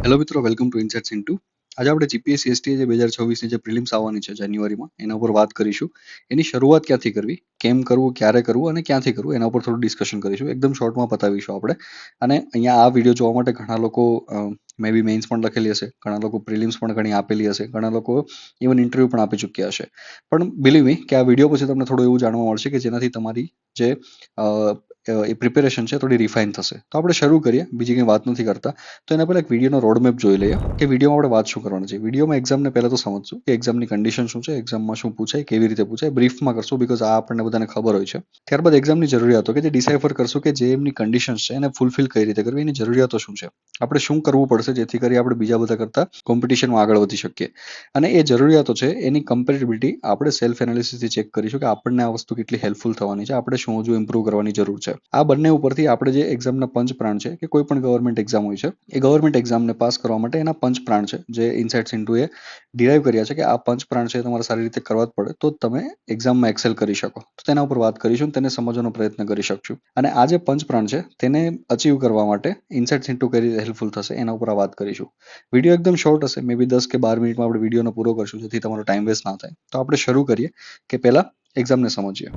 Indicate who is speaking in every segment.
Speaker 1: Hello મિત્રો, welcome to ઇનસાઇટ્સ into. આજે આપણે જીપીએસસી એસટી જે 2024ની જે પ્રિલિમ્સ આવવાની છે જાન્યુઆરીમાં, એના ઉપર વાત કરીશું. એની શરૂઆત ક્યાંથી કરવી, કેમ કરવું, ક્યારે કરવું અને ક્યાંથી કરવું, એના ઉપર થોડું ડિસ્કશન કરીશું. એકદમ શોર્ટમાં પતાવીશું આપણે. અને અહીંયા આ વિડીયો જોવા માટે ઘણા લોકો મે બી મેઇન્સ પણ લખેલી હશે, ઘણા લોકો પ્રિલિમ્સ પણ ઘણી આપેલી હશે, ઘણા લોકો ઇવન ઇન્ટરવ્યૂ પણ આપી ચૂક્યા હશે. પણ બિલીવ મી કે આ વિડીયો પછી તમને થોડું એવું જાણવા મળશે કે જેનાથી તમારી જે એ પ્રિપેરેશન છે થોડી રિફાઇન થશે. તો આપણે શરૂ કરીએ, બીજી કંઈ વાત નથી કરતા. તો એના પહેલાં એક વિડીયોનો રોડમેપ જોઈ લઈએ કે વિડીયોમાં આપણે વાત શું કરવાની છે. વિડીયોમાં એક્ઝામને પહેલાં તો સમજશું કે એક્ઝામની કન્ડિશન શું છે, એક્ઝામમાં શું પૂછાય, કેવી રીતે પૂછાય, બ્રીફમાં કરશું, બીકોઝ આ આપણને બધાને ખબર હોય છે. ત્યારબાદ એક્ઝામની જરૂરિયાતો કે જે ડિસાઇફર કરશું કે જે એમની કન્ડિશન્સ છે એને ફૂલફિલ કઈ રીતે કરવી, એની જરૂરિયાતો શું છે, આપણે શું કરવું પડશે જેથી કરી આપણે બીજા બધા કરતાં કોમ્પિટિશનમાં આગળ વધી શકીએ. અને એ જરૂરિયાતો છે એની કમ્પેરેબિલિટી આપણે સેલ્ફ એનાલિસિસથી ચેક કરીશું કે આપણને આ વસ્તુ કેટલી હેલ્પફુલ થવાની છે, આપણે શું હજુ ઇમ્પ્રૂવ કરવાની જરૂર છે. આ બંને ઉપરથી આપણે જે એક્ઝામના પંચપ્રાણ છે કે કોઈ પણ ગવર્મેન્ટ એક્ઝામ હોય છે, એ ગવર્મેન્ટ એક્ઝામને પાસ કરવા માટે એના પંચપ્રાણ છે જે ઇનસાઇટ્સ ઇન્ટુએ ડિરાઈવ કર્યા છે કે આ પંચપ્રાણ છે તમારે સારી રીતે કરવા જ પડે તો જ તમે એક્ઝામમાં એક્સેલ કરી શકો. તો તેના ઉપર વાત કરીશું, તેને સમજવાનો પ્રયત્ન કરી શકશું. અને આ જે પંચપ્રાણ છે તેને અચીવ કરવા માટે ઇનસાઇટ્સ ઇન્ટુ કઈ રીતે હેલ્પફુલ થશે એના ઉપર વાત કરીશું. વિડીયો એકદમ શોર્ટ હશે, મે બી 10 કે 12 મિનિટમાં આપણે વિડીયોનો પૂરો કરશું જેથી તમારો ટાઈમ વેસ્ટ ના થાય. તો આપણે શરૂ કરીએ કે પહેલા એક્ઝામને સમજીએ.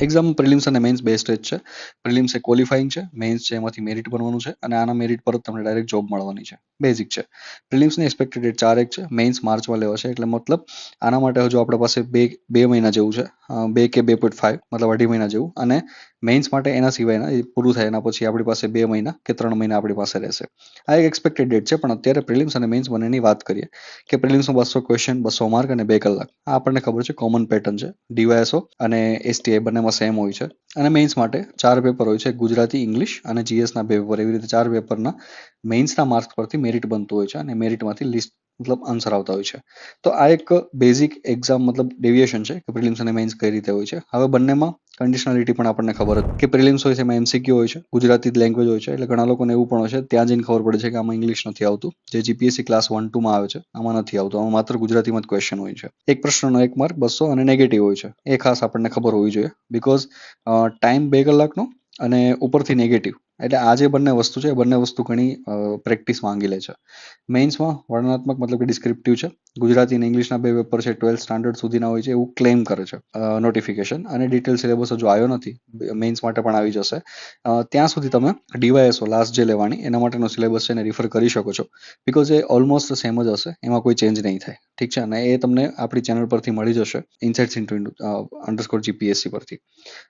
Speaker 1: એક્ઝામ પ્રિલિમ્સ અને મેઇન્સ બે સ્ટેજ છે. પ્રિલિમ્સ એ ક્વોલિફાઈંગ છે, મેઇન્સ છે એમાંથી મેરિટ બનવાનું છે અને આના મેરિટ પર જ તમને ડાયરેક્ટ જોબ મળવાની છે. બેઝિક છે. પ્રિલિમ્સની એક્સપેક્ટેડ ડેટ 4 એક છે, મેઇન્સ માર્ચમાં લેવાશે. એટલે મતલબ આના માટે હજુ આપણા પાસે બે મહિના જેવું છે, 2 કે 2.5 મતલબ અઢી મહિના જેવું. અને મેઇન્સ માટે એના સિવાયના એ પૂરું થાય એના પછી આપણી પાસે 2 મહિના કે 3 મહિના આપણી પાસે રહેશે. આ એક એક્સપેક્ટેડ ડેટ છે. પણ અત્યારે પ્રિલિમ્સ અને મેઇન્સ બંનેની વાત કરીએ કે પ્રિલિમ્સમાં 200 ક્વેશ્ચન, 200 માર્ક અને 2 કલાક. આ આપણને ખબર છે, કોમન પેટર્ન છે. ડીવાયએસઓ અને એસટીઆઈ બંનેમાં સેમ હોય છે. અને મેઇન્સ માટે 4 પેપર હોય છે, ગુજરાતી, ઇંગ્લિશ અને જીએસના 2 પેપર. એવી રીતે 4 પેપરના મેઇન્સના માર્ક્સ પરથી મેરિટ બનતું હોય છે અને મેરિટમાંથી લિસ્ટ મતલબ આન્સર આવતા હોય છે. તો આ એક બેઝિક એક્ઝામ મતલબ ડેવિએશન છે કે પ્રિલિમ્સ અને મેઇન્સ કઈ રીતે હોય છે. હવે બંનેમાં કન્ડિશનાલિટી પણ આપણને ખબર હતી કે પ્રિલિમ્સ હોય છે એમાં એમસીક્યુ હોય છે, ગુજરાતી લેંગ્વેજ હોય છે. એટલે ઘણા લોકોને એવું પણ હોય છે ત્યાં જઈને ખબર પડે છે કે આમાં ઇંગ્લિશ નથી આવતું, જે જીપીએસસી ક્લાસ 1-2 માં આવે છે આમાં નથી આવતું, આમાં માત્ર ગુજરાતીમાં જ ક્વેશ્ચન હોય છે. એક પ્રશ્નનો 1 માર્ક, 200 અને નેગેટિવ હોય છે. એ ખાસ આપણને ખબર હોવી જોઈએ, બીકોઝ ટાઈમ 2 કલાકનો અને ઉપરથી નેગેટિવ. એટલે આ જે બંને વસ્તુ છે એ બંને વસ્તુ ઘણી પ્રેક્ટિસ માંગી લે છે. મેઇન્સમાં વર્ણનાત્મક મતલબ કે ડિસ્ક્રિપ્ટિવ છે. ગુજરાતી અને ઇંગ્લિશના 2 પેપર છે, 12th સ્ટાન્ડર્ડ સુધીના હોય છે એવું ક્લેમ કરે છે નોટિફિકેશન. અને ડિટેલ સિલેબસ હજુ આવ્યો નથી, મેઇન્સ માટે પણ આવી જશે. ત્યાં સુધી તમે ડીવાયએસઓ લાસ્ટ જે લેવાની એના માટેનો સિલેબસ છે એને રિફર કરી શકો છો, બીકોઝ એ ઓલમોસ્ટ સેમ જ હશે, એમાં કોઈ ચેન્જ નહીં થાય. ઠીક છે. અને એ તમને આપણી ચેનલ પરથી મળી જશે, ઇનસાઇટ્સ ઇન્ટુ અંડરસ્કોર જીપીએસસી પરથી.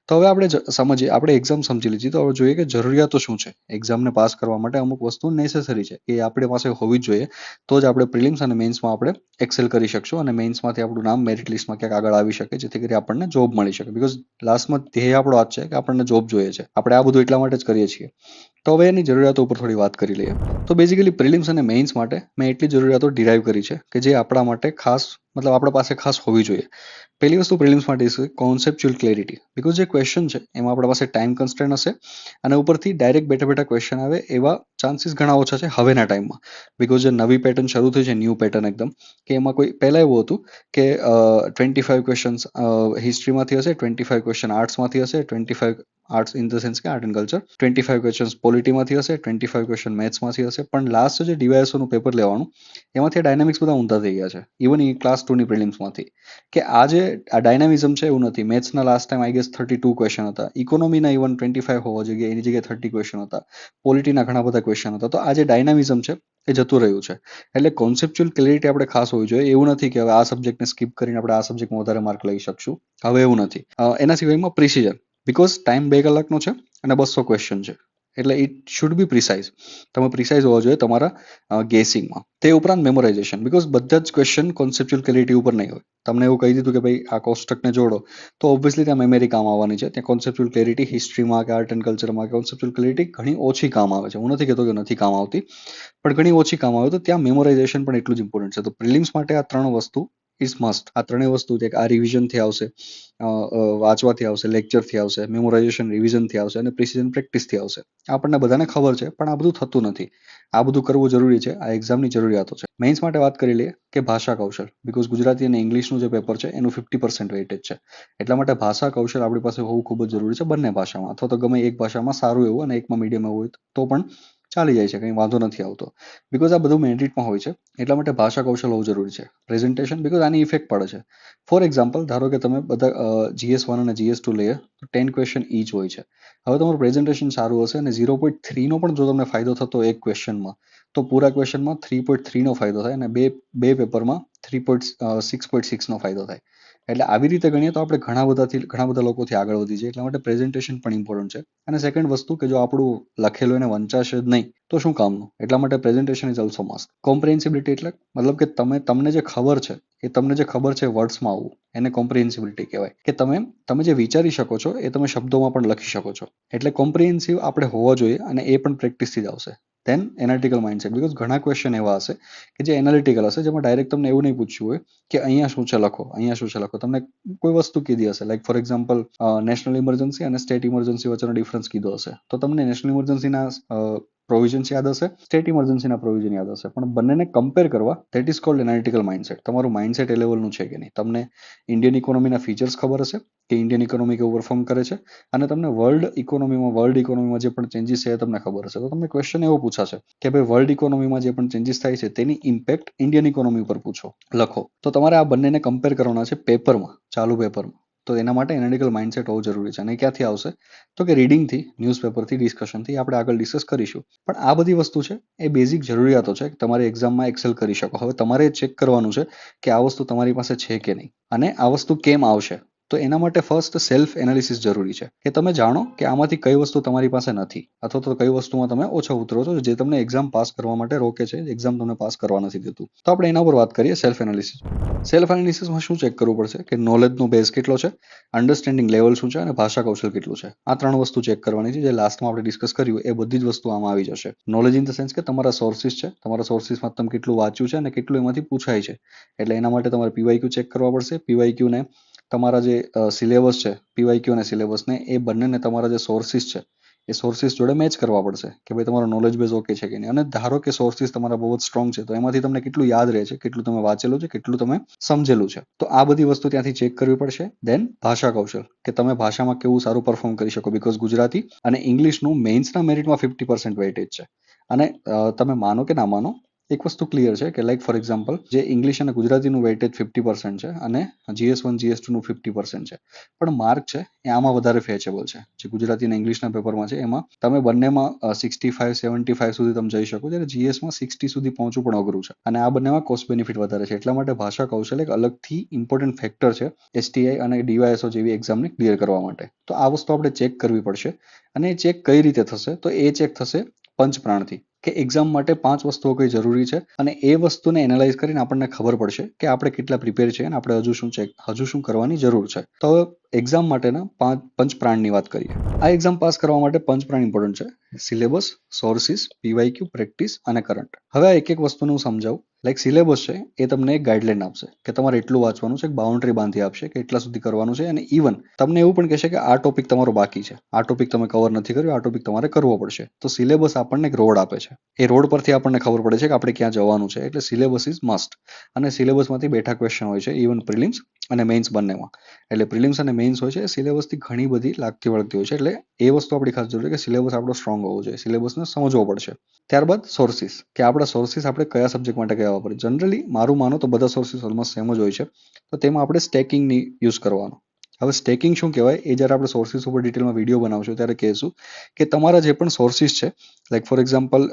Speaker 1: તો હવે આપણે સમજીએ, આપણે એક્ઝામ સમજી લીધી, તો હવે જોઈએ કે જરૂરિયાતો શું છે. એક્ઝામને પાસ કરવા માટે અમુક વસ્તુ નેસેસરી છે એ આપણી પાસે હોવી જ જોઈએ, તો જ આપણે પ્રિલિમ્સ અને મેઇન્સમાં આપણે એક્સેલ કરી શકશું અને મેઇન્સમાંથી આપણું નામ મેરિટ લિસ્ટમાં ક્યાંક આગળ આવી શકે જેથી કરી આપણને જોબ મળી શકે. બીકોઝ લાસ્ટમાં ધ્યેય આપણો આ જ છે કે આપણને જોબ જોઈએ છે, આપણે આ બધું એટલા માટે જ કરીએ છીએ. તો હવે એની જરૂરિયાતો ઉપર થોડી વાત કરી લઈએ. તો બેઝિકલી પ્રિલિમ્સ અને મેઇન્સ માટે મેં એટલી જરૂરિયાતો ડિરાઈવ કરી છે કે જે આપણા માટે ખાસ મતલબ આપણા પાસે ખાસ હોવી જોઈએ. પહેલી વસ્તુ પ્રિલિમ્સ માટે છે કોન્સેપ્ચ્યુઅલ ક્લેરિટી, બીકોઝ જે ક્વેશ્ચન છે એમાં આપણા પાસે ટાઈમ કન્સ્ટ્રેન્ટ હશે અને ઉપરથી ડાયરેક્ટ બેઠા બેઠા ક્વેશ્ચન આવે એવા ચાન્સીસ ઘણા ઓછા છે હવેના ટાઈમમાં. બીકોઝ જે નવી પેટર્ન શરૂ થઈ છે, ન્યૂ પેટર્ન એકદમ, કે એમાં કોઈ પહેલાં એવું હતું કે 25 ક્વેશ્ચન્સ હિસ્ટ્રીમાંથી હશે, 25 ક્વેશ્ચન આર્ટ્સમાંથી હશે, 25 આર્ટ્સ ઇન ધ સેન્સ કે આર્ટ એન્ડ કલ્ચર, 25 ક્વેશ્ચન્સ પોલિટીમાંથી હશે, 25 ક્વેશ્ચન મેથ્સમાંથી હશે. પણ લાસ્ટ જે ડીવાયએસઓનું પેપર લેવાનું એમાંથી ડાયનામિક્સ બધા ઊંધા થઈ ગયા છે, ઇવન એ ક્લાસ 2ની પ્રિલિમ્સમાંથી. કે આ જે આ ડાયનામિઝમ છે એવું નથી. મેથ્સના last time I guess 32 question હતા, ઇકોનોમીના ઇવન 25 હોવા જોઈએ, એની જગ્યાએ 30 ક્વેશ્ચન હતા, પોલિટીના ઘણા બધા ક્વેશ્ચન હતા. તો આ જે ડાયનામિઝમ છે એ જતું રહ્યું છે. એટલે કોન્સેપ્ચ્યુઅલ ક્લેરિટી આપણે ખાસ હોવી જોઈએ. એવું નથી કે હવે આ સબ્જેક્ટને સ્કીપ કરીને આપણે આ સબ્જેક્ટમાં વધારે માર્ક લઈ શકશું, હવે એવું નથી. એના સિવાયમાં પ્રિસિઝન, બીકોઝ ટાઈમ 2 કલાકનો છે અને 200 ક્વેશ્ચન છે, એટલે ઇટ શુડ બી પ્રિસાઇઝ. તમે પ્રિસાઇઝ હોવા જોઈએ તમારા ગેસિંગમાં. તે ઉપરાંત મેમોરાઇઝેશન, બીકોઝ બધા જ ક્વેશ્ચન કોન્સેપ્ચ્યુઅલ ક્લેરિટી ઉપર નહીં હોય. તમને એવું કહી દીધું કે ભાઈ આ કોષ્ટકને જોડો, તો ઓબ્વિયસલી ત્યાં મેમરી કામ આવવાની છે. ત્યાં કોન્સેપ્ચ્યુઅલ ક્લેરિટી હિસ્ટ્રીમાં કે આર્ટ એન્ડ કલ્ચરમાં કોન્સેપ્ચ્યુઅલ ક્લેરિટી ઘણી ઓછી કામ આવે છે. હું નથી કહેતો કે નથી કામ આવતી, પણ ઘણી ઓછી કામ આવે. તો ત્યાં મેમોરાઇઝેશન પણ એટલું જ ઇમ્પોર્ટન્ટ છે. તો પ્રિલિમ્સ માટે આ 3 વસ્તુ ઇઝ મસ્ટ. આ ત્રણેય વસ્તુ છે કે આ રિવિઝનથી આવશે, વાંચવાથી આવશે, લેક્ચરથી આવશે, મેમોરાઇઝેશન રિવિઝનથી આવશે અને પ્રિસિઝન પ્રેક્ટિસથી આવશે. આપણને બધાને ખબર છે, પણ આ બધું થતું નથી. આ બધું કરવું જરૂરી છે, આ એક્ઝામની જરૂરિયાતો છે. મેઇન્સ માટે વાત કરી લઈએ કે ભાષા કૌશલ, બીકોઝ ગુજરાતી અને ઇંગ્લિશનું જે પેપર છે એનું 50% વેઇટેજ છે. એટલા માટે ભાષા કૌશલ આપણી પાસે હોવું ખૂબ જ જરૂરી છે બંને ભાષામાં, અથવા તો ગમે એક ભાષામાં સારું એવું અને એકમાં મીડિયમ એવું હોય તો પણ ચાલી જાય છે, કંઈ વાંધો નથી આવતો. બિકોઝ આ બધું મેરિટમાં હોય છે, એટલા માટે ભાષા કૌશલ હોવું જરૂરી છે. પ્રેઝન્ટેશન, બિકોઝ આની ઇફેક્ટ પડે છે. ફોર એક્ઝામ્પલ, ધારો કે તમે બધા GS1 અને GS2 લઈએ તો 10 ક્વેશ્ચન ઈચ હોય છે. હવે તમારું પ્રેઝન્ટેશન સારું હશે અને 0.3નો પણ જો તમને ફાયદો થતો એક ક્વેશ્ચનમાં, તો પૂરા ક્વેશ્ચનમાં 3.3નો ફાયદો થાય અને બે પેપરમાં 6.6નો ફાયદો થાય. એટલે આવી રીતે ગણીએ તો આપણે ઘણા બધા લોકોથી આગળ વધી જઈએ. એટલા માટે પ્રેઝન્ટેશન પણ ઇમ્પોર્ટન્ટ છે. અને સેકન્ડ વસ્તુ કે જો આપણું લખેલું એને વંચાશે જ નહીં તો શું કામનું, એટલા માટે પ્રેઝન્ટેશન ઇઝ ઓલ્સો મસ્ટ. કોમ્પ્રિહેન્સિબિલિટી એટલે મતલબ કે તમને જે ખબર છે તમને જે ખબર છે વર્ડ્સમાં આવવું, એને કોમ્પ્રિહેન્સિબિલિટી કહેવાય. કે તમે જે વિચારી શકો છો એ તમે શબ્દોમાં પણ લખી શકો છો. એટલે કોમ્પ્રિહેન્સિવ આપણે હોવા જોઈએ અને એ પણ પ્રેક્ટિસથી જ આવશે. ધેન એનાલિટિકલ માઇન્ડસેટ, બિકોઝ ઘણા ક્વેશ્ચન એવા હશે કે જે એનાલિટિકલ હશે, જેમાં ડાયરેક્ટ તમને એવું નહીં પૂછ્યું હોય કે અહીંયા શું છે લખો, અહીંયા શું છે લખો. તમને કોઈ વસ્તુ કીધી હશે, like for example national emergency અને સ્ટેટ ઇમરજન્સી વચ્ચેનો ડિફરન્સ કીધો હશે, તો તમને નેશનલ ઇમરજન્સીના પ્રોવિઝન્સ યાદ હશે, સ્ટેટ ઇમરજન્સીના પ્રોવિઝન યાદ હશે, પણ બંનેને કમ્પેર કરવા that is called analytical mindset. તમારું માઇન્ડસેટ એ લેવલનું છે કે નહીં. તમને ઇન્ડિયન ઇકોનોમીના ફીચર્સ ખબર હશે કે ઇન્ડિયન ઇકોનોમી કેવું પરફોર્મ કરે છે, અને તમને વર્લ્ડ ઇકોનોમીમાં જે પણ ચેન્જીસ છે એ તમને ખબર હશે. તો તમને ક્વેશ્ચન એવો પૂછાશે કે ભાઈ વર્લ્ડ ઇકોનોમીમાં જે પણ ચેન્જીસ થાય છે તેની ઇમ્પેક્ટ ઇન્ડિયન ઇકોનોમી ઉપર પૂછો, લખો. તો તમારે આ બંનેને કમ્પેર કરવાના છે પેપરમાં, ચાલુ પેપરમાં. તો એના માટે એનાલિટિકલ માઇન્ડસેટ હોવું જરૂરી છે. અને ક્યાંથી આવશે તો કે રીડિંગથી, ન્યૂઝપેપરથી, ડિસ્કશનથી. આપણે આગળ ડિસ્કસ કરીશું. પણ આ બધી વસ્તુ છે એ બેઝિક જરૂરિયાતો છે કે તમારે એક્ઝામમાં એક્સેલ કરી શકો. હવે તમારે ચેક કરવાનું છે કે આ વસ્તુ તમારી પાસે છે કે નહીં અને આ વસ્તુ કેમ આવશે. તો એના માટે ફર્સ્ટ સેલ્ફ એનાલિસિસ જરૂરી છે કે તમે જાણો કે આમાંથી કઈ વસ્તુ તમારી પાસે નથી, અથવા તો કઈ વસ્તુમાં તમે ઓછા ઉતરો છો જે તમને એક્ઝામ પાસ કરવા માટે રોકે છે, એક્ઝામ તમને પાસ કરવા નથી દેતું. તો આપણે એના પર વાત કરીએ, સેલ્ફ એનાલિસિસ. સેલ્ફ એનાલિસિસમાં શું ચેક કરવું પડશે કે નોલેજનો બેઝ કેટલો છે, અન્ડરસ્ટેન્ડિંગ લેવલ શું છે અને ભાષા કૌશલ કેટલું છે. આ 3 વસ્તુ ચેક કરવાની છે. જે લાસ્ટમાં આપણે ડિસ્કસ કર્યું એ બધી જ વસ્તુ આમાં આવી જશે. નોલેજ ઇન ધ સેન્સ કે તમારા સોર્સિસ છે, તમારા સોર્સિસમાં તમે કેટલું વાંચ્યું છે અને કેટલું એમાંથી પૂછાય છે. એટલે એના માટે તમારે PYQ ચેક કરવા પડશે. PYQ ને તમારા જે સિલેબસ છે, PYQ અને સિલેબસને એ બંનેને તમારા જે સોર્સિસ છે એ સોર્સિસ જોડે મેચ કરવા પડશે કે ભાઈ તમારો નોલેજ બેઝ ઓકે છે કે નહીં. અને ધારો કે સોર્સિસ તમારા બહુ જ સ્ટ્રોંગ છે, તો એમાંથી તમને કેટલું યાદ રહે છે, કેટલું તમે વાંચેલું છે, કેટલું તમે સમજેલું છે. તો આ બધી વસ્તુ ત્યાંથી ચેક કરવી પડશે. દેન ભાષા કૌશલ, કે તમે ભાષામાં કેવું સારું પરફોર્મ કરી શકો. બિકોઝ ગુજરાતી અને ઇંગ્લિશનું મેઇન્સના મેરિટમાં 50% વેઇટેજ છે. અને તમે માનો કે ના માનો, એક વસ્તુ ક્લિયર છે કે લાઈક ફોર એક્ઝામ્પલ, જે ઇંગ્લિશ અને ગુજરાતીનું વેઇટેજ 50% છે અને GS1 GS2નું 50% છે, પણ માર્ક છે એ આમાં વધારે ફેચેબલ છે. જે ગુજરાતી અને ઇંગ્લિશના પેપરમાં છે એમાં તમે બંનેમાં 65-75 સુધી તમે જઈ શકો, જ્યારે GSમાં 60 સુધી પહોંચવું પણ અઘરું છે. અને આ બંનેમાં કોસ્ટ બેનિફિટ વધારે છે. એટલા માટે ભાષા કૌશલ એક અલગથી ઇમ્પોર્ટન્ટ ફેક્ટર છે STI અને DYSO જેવી એક્ઝામને ક્લિયર કરવા માટે. તો આ વસ્તુ આપણે ચેક કરવી પડશે. અને એ ચેક કઈ રીતે થશે, તો એ ચેક થશે પંચપ્રાણથી, કે એક્ઝામ માટે 5 વસ્તુઓ કઈ જરૂરી છે અને એ વસ્તુને એનાલાઇઝ કરીને આપણને ખબર પડશે કે આપણે કેટલા પ્રિપેર છીએ અને આપણે હજુ શું કરવાની જરૂર છે. તો હવે એક્ઝામ માટેના પંચપ્રાણની વાત કરીએ. આ એક્ઝામ પાસ કરવા માટે પંચપ્રાણ ઇમ્પોર્ટન્ટ છે: સિલેબસ, સોર્સિસ, PYQ, પ્રેક્ટિસ અને કરંટ. હવે આ એક એક વસ્તુને હું સમજાવું. લાઈક સિલેબસ છે એ તમને એક ગાઈડલાઈન આપશે કે તમારે એટલું વાંચવાનું છે, એક બાઉન્ડ્રી બાંધી આપશે કે એટલા સુધી કરવાનું છે. અને ઇવન તમને એવું પણ કહેશે કે આ ટોપિક તમારો બાકી છે, આ ટોપિક તમે કવર નથી કર્યો, આ ટોપિક તમારે કરવો પડશે. તો સિલેબસ આપણને એક રોડ આપે છે. એ રોડ પરથી આપણને ખબર પડે છે કે આપણે ક્યાં જવાનું છે. એટલે સિલેબસ ઇઝ મસ્ટ. અને સિલેબસમાંથી બેઠા ક્વેશ્ચન હોય છે, ઇવન પ્રિલિમ્સ અને મેઇન્સ બંનેમાં. એટલે પ્રિલિમ્સ અને મેઇન્સ હોય છે એ સિલેબસથી ઘણી બધી લાગતી વળગતી હોય છે. એટલે એ વસ્તુ આપણી ખાસ જરૂર છે કે સિલેબસ આપણો સ્ટ્રોંગ હોવો જોઈએ, સિલેબસને સમજવો પડશે. ત્યારબાદ સોર્સિસ, કે આપણા સોર્સિસ આપણે કયા સબ્જેક્ટ માટે કહેવા પડે. જનરલી મારું માનો તો બધા સોર્સિસ ઓલમોસ્ટ સેમ જ હોય છે. તો તેમાં આપણે સ્ટેકિંગની યુઝ કરવાનો. હવે સ્ટેકિંગ શું કહેવાય એ જ્યારે આપણે સોર્સિસ ઉપર ડિટેલમાં વિડીયો બનાવશું ત્યારે કહીશું કે તમારા જે પણ સોર્સિસ છે, લાઈક ફોર એક્ઝામ્પલ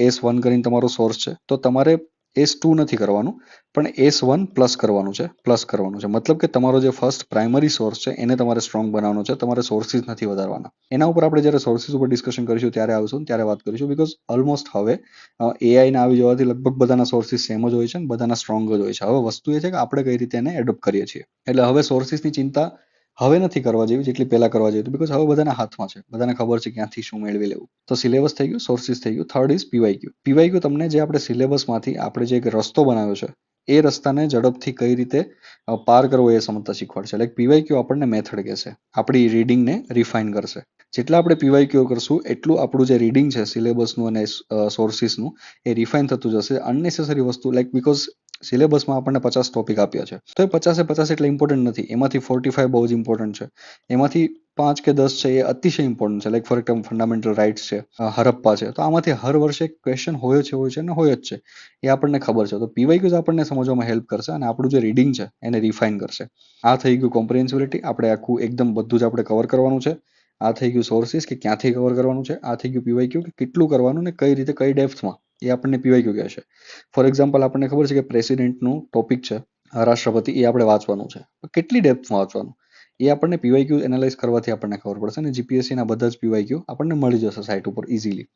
Speaker 1: S1 કરીને તમારો સોર્સ છે, તો તમારે S2 નથી કરવાનું, પણ S1 પ્લસ કરવાનું છે, મતલબ કે તમારો જે ફર્સ્ટ પ્રાઇમરી સોર્સ છે એને તમારે સ્ટ્રોંગ બનાવવાનો છે, તમારે સોર્સિસ નથી વધારવાના. એના ઉપર આપણે જ્યારે સોર્સિસ ઉપર ડિસ્કશન કરીશું ત્યારે આવશું, ત્યારે વાત કરીશું. બિકોઝ ઓલમોસ્ટ હવે AI ના આવી જવાથી લગભગ બધાના સોર્સિસ સેમ જ હોય છે અને બધાના સ્ટ્રોંગ જ હોય છે. હવે વસ્તુ એ છે કે આપણે કઈ રીતે એને એડોપ્ટ કરીએ છીએ. એટલે હવે સોર્સિસની ચિંતા હવે નથી કરવા જેવી જેટલી પહેલા કરવા જેવી હતી. બિકોઝ હવે બધાના હાથમાં છે, બધાને ખબર છે ક્યાંથી શું મેળવી લેવું. તો સિલેબસ થઈ ગયું, સોર્સિસ થઈ ગયું. Third is PYQ. PYQ તમને જે આપણે સિલેબસમાંથી આપણે જે એક રસ્તો બનાવ્યો છે એ રસ્તાને ઝડપથી કઈ રીતે પાર કરવો એ સમજતા શીખવાડશે. લાઈક PYQ આપણને મેથડ કહેશે, આપણી રીડિંગને રિફાઇન કરશે. જેટલા આપણે PYQ કરશું એટલું આપણું જે રીડિંગ છે સિલેબસનું અને સોર્સિસનું એ રિફાઇન થતું જશે. અનનેસેસરી વસ્તુ લાઈક બિકોઝ સિલેબસમાં આપણને 50 ટોપિક આપ્યા છે, તો એ 50 એટલે ઇમ્પોર્ટન્ટ નથી. એમાંથી 45 બહુ જ ઇમ્પોર્ટન્ટ છે, એમાંથી 5 કે 10 છે એ અતિશય ઇમ્પોર્ટન્ટ છે. Like for example fundamental rights છે, હરપ્પા છે. તો આમાંથી હર વર્ષે ક્વેશ્ચન હોય છે અને હોય જ છે, એ આપણને ખબર છે. તો પીવાયક્યુઝ આપણને સમજવામાં હેલ્પ કરશે અને આપણું જે રીડિંગ છે એને રિફાઇન કરશે. આ થઈ ગયું કોમ્પ્રિહેન્સિબિલિટી, આપણે આખું એકદમ બધું જ આપણે કવર કરવાનું છે. આ થઈ ગયું સોર્સિસ કે ક્યાંથી કવર કરવાનું છે. આ થઈ ગયું પીવાયક્યુ કે કેટલું કરવાનું ને કઈ રીતે કઈ ડેપ્થમાં, એ આપણને પીવાયક્યુ કહેશે. ફોર એક્ઝામ્પલ આપણને ખબર છે કે પ્રેસિડેન્ટનું ટોપિક છે રાષ્ટ્રપતિ, એ આપણે વાંચવાનું છે. કેટલી ડેપ્થમાં વાંચવાનું એ આપણને પીવાયક્યુ એનાલાઇઝ કરવાથી આપણને ખબર પડશે. અને જીપીએસસીના બધા જ પીવાયક્યુ આપણને મળી જશે સાઇટ ઉપર ઇઝીલી.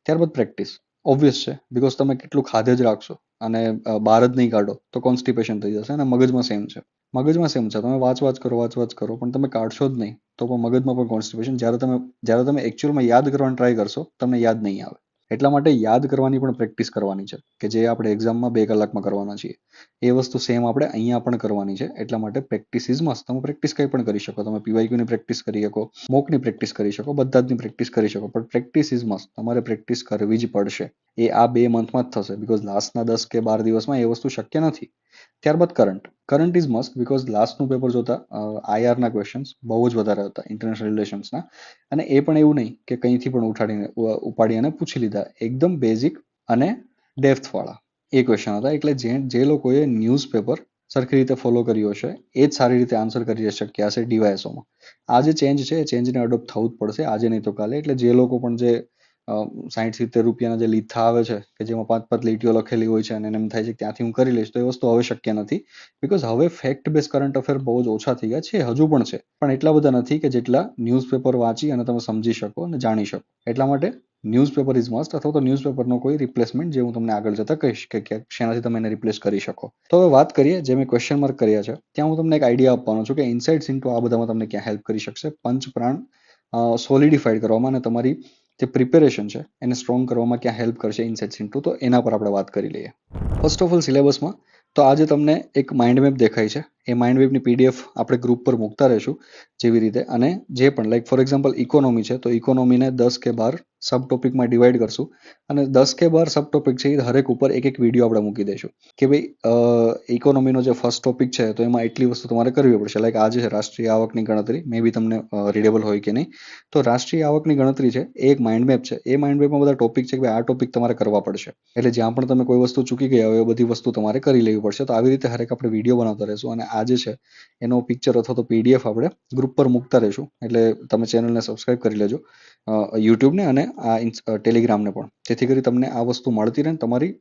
Speaker 1: ત્યારબાદ પ્રેક્ટિસ ઓબ્વિયસ છે, બિકોઝ તમે કેટલું ખાધે જ રાખશો અને બહાર જ નહીં કાઢો તો કોન્સ્ટિપેશન થઈ જશે. અને મગજમાં સેમ છે, તમે વાંચ કરો પણ તમે કાઢશો જ નહીં તો પણ મગજમાં પણ કોન્સ્ટિપેશન. જ્યારે તમે એકચ્યુઅલમાં યાદ કરવાની ટ્રાય કરશો તમને યાદ નહીં આવે. એટલા માટે યાદ કરવાની પણ પ્રેક્ટિસ કરવાની છે, કે જે આપણે એક્ઝામમાં 2 કલાકમાં કરવાના છીએ એ વસ્તુ સેમ આપણે અહીંયા પણ કરવાની છે. એટલા માટે પ્રેક્ટિસ ઇઝ મસ્ટ. તમે પ્રેક્ટિસ કંઈ પણ કરી શકો, તમે પીવાયક્યુની પ્રેક્ટિસ કરી શકો, મોકની પ્રેક્ટિસ કરી શકો, બધા જની પ્રેક્ટિસ કરી શકો, પણ પ્રેક્ટિસ ઇઝ મસ્ટ. તમારે પ્રેક્ટિસ કરવી જ પડશે. એ આ 2 મંથમાં જ થશે, બિકોઝ લાસ્ટના 10 કે 12 દિવસમાં એ વસ્તુ શક્ય નથી. ત્યારબાદ કરંટ ઇઝ મસ્ટ, બિકોઝ લાસ્ટનું પેપર જોતા આઈઆરના ક્વેશ્ચન્સ બહુ જ વધારે હતા, ઇન્ટરનેશનલ રિલેશન્સના. અને એ પણ એવું નહીં કે કંઈથી પણ ઉપાડી અને પૂછી લીધા, એકદમ બેઝિક અને ડેપ્થવાળા એ ક્વેશ્ચન હતા. એટલે જે લોકોએ ન્યૂઝપેપર સરખી રીતે ફોલો કર્યો હશે એ જ સારી રીતે આન્સર કરી શક્યા હશે ડીવાયએસઓમાં. આ જે ચેન્જ છે એ ચેન્જને અડોપ્ટ થવું જ પડશે, આજે નહીં તો કાલે. એટલે જે લોકો પણ જે 60-70 રૂપિયાના જે લીથા આવે છે કે જેમાં 5-5 લીટીઓ લખેલી હોય છે અને એમ થાય છે કે ત્યાંથી હું કરી લઈશ, તો એ વસ્તુ હવે શક્ય નથી. બિકોઝ હવે ફેક્ટ બેઝ કરંટ અફેર બહુ જ ઓછા થઈ ગયા છે, હજુ પણ છે, પણ એટલા બધા નથી કે જેટલા ન્યૂઝપેપર વાંચી અને તમે સમજી શકો અને જાણી શકો. એટલા માટે ન્યૂઝપેપર ઇઝ મસ્ટ, અથવા તો ન્યૂઝપેપરનો કોઈ રિપ્લેસમેન્ટ જે હું તમને આગળ જતા કહીશ કે શેનાથી તમે એને રિપ્લેસ કરી શકો. તો હવે વાત કરીએ, જે મેં ક્વેશ્ચન માર્ક કર્યા છે ત્યાં હું તમને એક આઈડિયા આપવાનો છું કે ઇન્સાઇટ્સ ઇન્ટુ આ બધામાં તમને ક્યાં હેલ્પ કરી શકશે પંચપ્રાણ સોલિડિફાઈડ કરવામાં અને તમારી જે પ્રિપેરેશન છે એને સ્ટ્રોંગ કરવામાં ક્યાં હેલ્પ કરશે ઇન્સાઇટ્સ ઇન્ટુ. તો એના પર આપણે વાત કરી લઈએ. ફર્સ્ટ ઓફ ઓલ સિલેબસમાં તો આજે તમને એક માઇન્ડ મેપ દેખાય છે, એ માઇન્ડ મેપની પીડીએફ આપણે ગ્રુપ પર મૂકતા રહીશું જેવી રીતે. અને જે પણ લાઈક ફોર એક્ઝામ્પલ ઇકોનોમી છે તો ઇકોનોમીને 10 કે 12 સબ ટોપિકમાં ડિવાઈડ કરશું અને 10 કે 12 સબ ટોપિક છે એ હરેક ઉપર એક વિડીયો આપણે મૂકી દઈશું કે ભાઈ ઇકોનોમીનો જે ફર્સ્ટ ટોપિક છે તો એમાં એટલી વસ્તુ તમારે કરવી પડશે. લાઈક આજે છે રાષ્ટ્રીય આવકની ગણતરી, મે બી તમને રીડેબલ હોય કે નહીં. તો રાષ્ટ્રીય આવકની ગણતરી છે એ એક માઇન્ડ મેપ છે. એ માઇન્ડ મેપમાં બધા ટોપિક છે કે આ ટોપિક તમારે કરવા પડશે. એટલે જ્યાં પણ તમે કોઈ વસ્તુ ચૂકી ગયા હોય એ બધી વસ્તુ તમારે કરી લેવી પડશે. તો આવી રીતે હરેક આપણે વિડીયો બનાવતા રહીશું અને આ જે છે એનો પિક્ચર અથવા તો પીડીએફ આપણે ગ્રુપ પર મૂકતા રહીશું. એટલે તમે ચેનલને સબસ્ક્રાઇબ કરી લેજો, યુટ્યુબને અને આ ટેલિગ્રામને પણ, જેથી કરી તમને આ વસ્તુ મળતી રહે, તમારી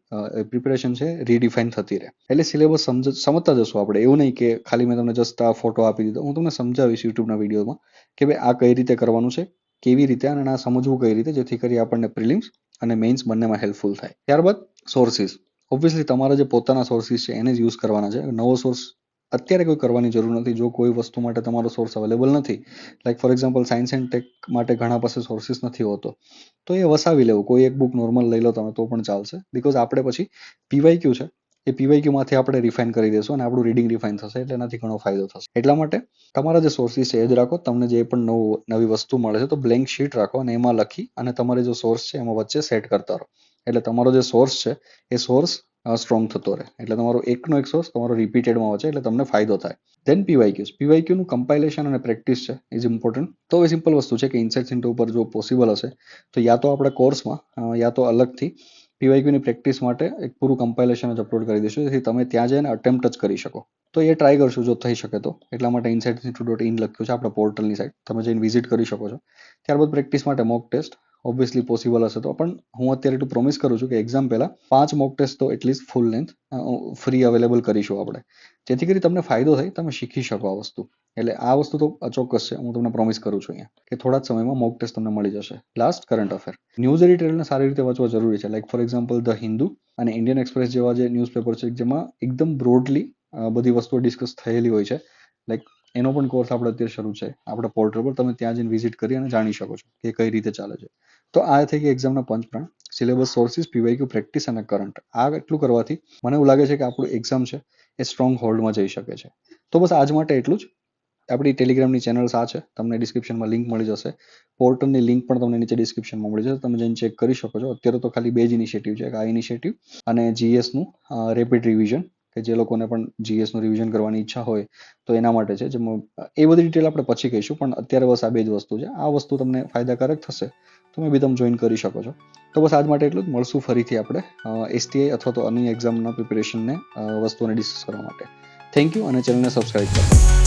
Speaker 1: પ્રિપેરેશન છે રીડિફાઇન થતી રહે. એટલે સિલેબસ સમજતા જશું આપણે. એવું નહીં કે ખાલી મેં તમને જસ્ટ આ ફોટો આપી દીધો, હું તમને સમજાવીશ યુટ્યુબના વિડીયોમાં કે ભાઈ આ કઈ રીતે કરવાનું છે, કેવી રીતે અને આ સમજવું કઈ રીતે, જેથી કરી આપણને પ્રિલિમ્સ અને મેઇન્સ બંનેમાં હેલ્પફુલ થાય. ત્યારબાદ સોર્સિસ, ઓબ્વિયસલી તમારા જે પોતાના સોર્સિસ છે એને જ યુઝ કરવાના છે. નવો સોર્સ અત્યારે કોઈ કરવાની જરૂર નથી. જો કોઈ વસ્તુ માટે તમારો સોર્સ અવેલેબલ નથી, like for example science and tech માટે ઘણા પાસે સોર્સિસ નથી હોતો, તો એ વસાવી લેવું. કોઈ એક બુક નોર્મલ લઈ લો તમે તો પણ ચાલશે. બિકોઝ આપણે પછી પીવાયક્યુ છે એ પીવાયક્યુમાંથી આપણે રિફાઇન કરી દઈશું અને આપણું રીડિંગ રિફાઇન થશે, એટલે એનાથી ઘણો ફાયદો થશે. એટલા માટે તમારા જે સોર્સિસ છે એ જ રાખો. તમને જે પણ નવી વસ્તુ મળે છે તો બ્લેન્ક શીટ રાખો અને એમાં લખી અને તમારે જો સોર્સ છે એમાં વચ્ચે સેટ કરતા રહો. એટલે તમારો જે સોર્સ છે એ સોર્સ સ્ટ્રોંગ થતો રહે. એટલે તમારો એકનો એક સોર્સ તમારો રિપીટેડમાં વચ્ચે, એટલે તમને ફાયદો થાય. દેન પીવાયક્યુનું કમ્પાઇલેશન અને પ્રેક્ટિસ છે ઇઝ ઇમ્પોર્ટન્ટ. તો એ સિમ્પલ વસ્તુ છે કે ઇન્સાઇટ્સ ઇન્ટુ ઉપર જો પોસિબલ હશે તો યા તો આપણે કોર્સમાં યા તો અલગથી પીવાયક્યુની પ્રેક્ટિસ માટે એક પૂરું કમ્પાઇલેશન જ અપલોડ કરી દઈશું, જેથી તમે ત્યાં જઈને અટેમ્પ્ટ જ કરી શકો. તો એ ટ્રાય કરશું જો થઈ શકે તો. એટલા માટે insightsinstitute.in લખ્યું છે આપણા પોર્ટલની સાઈડ, તમે જઈને વિઝિટ કરી શકો છો. ત્યારબાદ પ્રેક્ટિસ માટે મોક ટેસ્ટ ઓબ્વિયસલી પોસિબલ હશે તો, પણ હું અત્યારે એટલું પ્રોમિસ કરું છું કે એક્ઝામ પહેલા 5 મોક ટેસ્ટ તો એટલીસ્ટ ફૂલ લેન્થ ફ્રી અવેલેબલ કરીશું આપણે, જેથી કરી તમને ફાયદો થાય, તમે શીખી શકો આ વસ્તુ. એટલે આ વસ્તુ તો અચોક્કસ છે, હું તમને પ્રોમિસ કરું છું અહીંયા કે થોડા જ સમયમાં મોક ટેસ્ટ તમને મળી જશે. લાસ્ટ કરંટ અફેર, ન્યૂઝ એડિટોરિયલને સારી રીતે વાંચવા જરૂરી છે. Like for example the Hindu અને ઇન્ડિયન એક્સપ્રેસ જેવા જે ન્યૂઝપેપર છે જેમાં એકદમ બ્રોડલી બધી વસ્તુઓ ડિસ્કસ થયેલી હોય છે. લાઈક એનો પણ કોર્સ આપણે અત્યારે શરૂ છે આપણા પોર્ટલ પર, તમે ત્યાં જઈને વિઝિટ કરી અને જાણી શકો છો કે કઈ રીતે ચાલે છે. તો આ થઈ ગઈ એક્ઝામના પંચપ્રાણ, સિલેબસ, સોર્સિસ, પીવાયક્યુ, પ્રેક્ટિસ અને કરંટ. આ એટલું કરવાથી મને એવું લાગે છે કે આપણું એક્ઝામ છે એ સ્ટ્રોંગ હોલ્ડમાં જઈ શકે છે. તો બસ આજ માટે એટલું જ. આપણી ટેલિગ્રામની ચેનલ્સ આ છે, તમને ડિસ્ક્રિપ્શનમાં લિંક મળી જશે. પોર્ટલની લિંક પણ તમને નીચે ડિસ્ક્રિપ્શનમાં મળી જશે, તમે જઈને ચેક કરી શકો છો. અત્યારે તો ખાલી 2 જ ઇનિશિયેટિવ છે, આ ઇનિશિયેટિવ અને જીએસનું રેપિડ રિવિઝન કે જે લોકોને પણ જીએસનું રિવિઝન કરવાની ઈચ્છા હોય તો એના માટે છે. જેમાં એ બધી ડિટેલ આપણે પછી કહીશું, પણ અત્યારે બસ આ બે જ વસ્તુ છે. આ વસ્તુ તમને ફાયદાકારક થશે તો મે બી તમે જોઈન કરી શકો છો. તો બસ આજ માટે એટલું જ. મળશું ફરીથી આપણે એસટીઆઈ અથવા તો અન્ય એક્ઝામના પ્રિપેરેશનને વસ્તુઓને ડિસ્કસ કરવા માટે. થેન્ક યુ અને ચેનલને સબસ્ક્રાઇબ કરો.